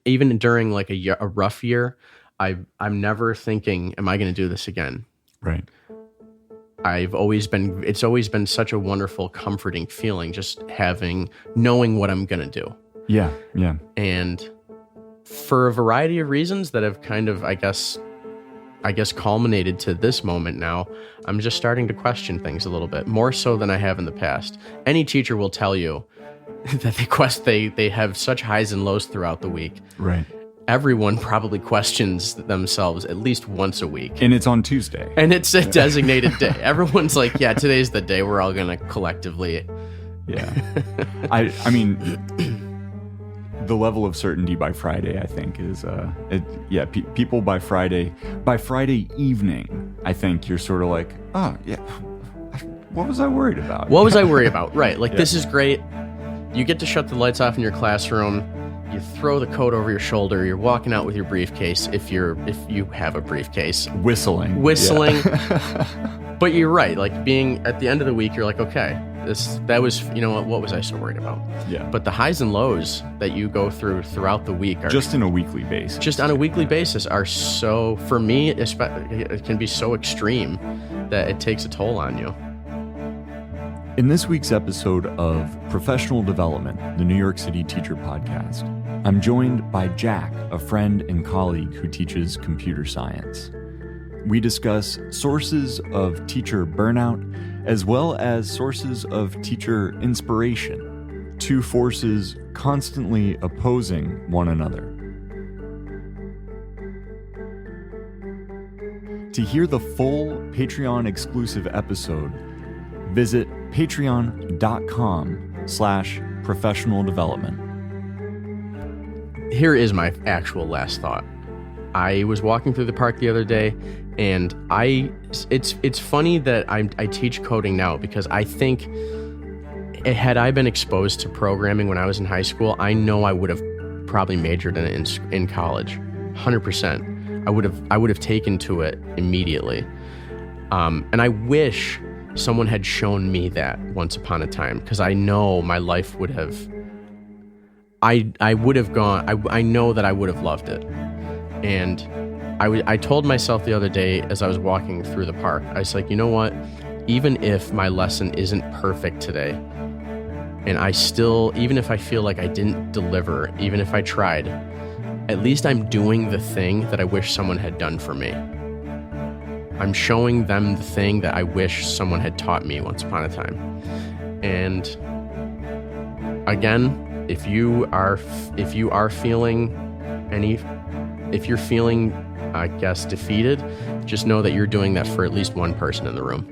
even during like a rough year, I'm never thinking, am I going to do this again? Right. It's always been such a wonderful, comforting feeling, just knowing what I'm going to do. Yeah. And for a variety of reasons that have kind of, I guess culminated to this moment now, I'm just starting to question things a little bit, more so than I have in the past. Any teacher will tell you that they have such highs and lows throughout the week. Right. Everyone probably questions themselves at least once a week. And it's on Tuesday. And it's a designated day. Everyone's like, yeah, today's the day we're all going to collectively. Yeah. I mean, the level of certainty by Friday, I think, is, people by Friday evening, I think you're sort of like, oh, yeah, what was I worried about? What was I worried about? Right. Like, This is great. You get to shut the lights off in your classroom. You throw the coat over your shoulder. You're walking out with your briefcase if you have a briefcase. Whistling. Yeah. But you're right. Like, being at the end of the week, you're like, okay, that was, what was I so worried about? Yeah. But the highs and lows that you go throughout the week are just on a weekly basis. Just on a weekly basis are so, for me, it can be so extreme that it takes a toll on you. In this week's episode of Professional Development, the New York City Teacher Podcast, I'm joined by Jack, a friend and colleague who teaches computer science. We discuss sources of teacher burnout, as well as sources of teacher inspiration, two forces constantly opposing one another. To hear the full Patreon-exclusive episode, visit patreon.com/professional development. Here is my actual last thought. I was walking through the park the other day, and it's funny that I teach coding now, because I think had I been exposed to programming when I was in high school, I know I would have probably majored in it in college, 100%. I would have taken to it immediately, and I wish someone had shown me that once upon a time, because I know my life would have, I would have gone, I know that I would have loved it. And I told myself the other day as I was walking through the park, I was like, you know what, even if my lesson isn't perfect today, and even if I feel like I didn't deliver, even if I tried, at least I'm doing the thing that I wish someone had done for me. I'm showing them the thing that I wish someone had taught me once upon a time. And again, if you're feeling, I guess, defeated, just know that you're doing that for at least one person in the room.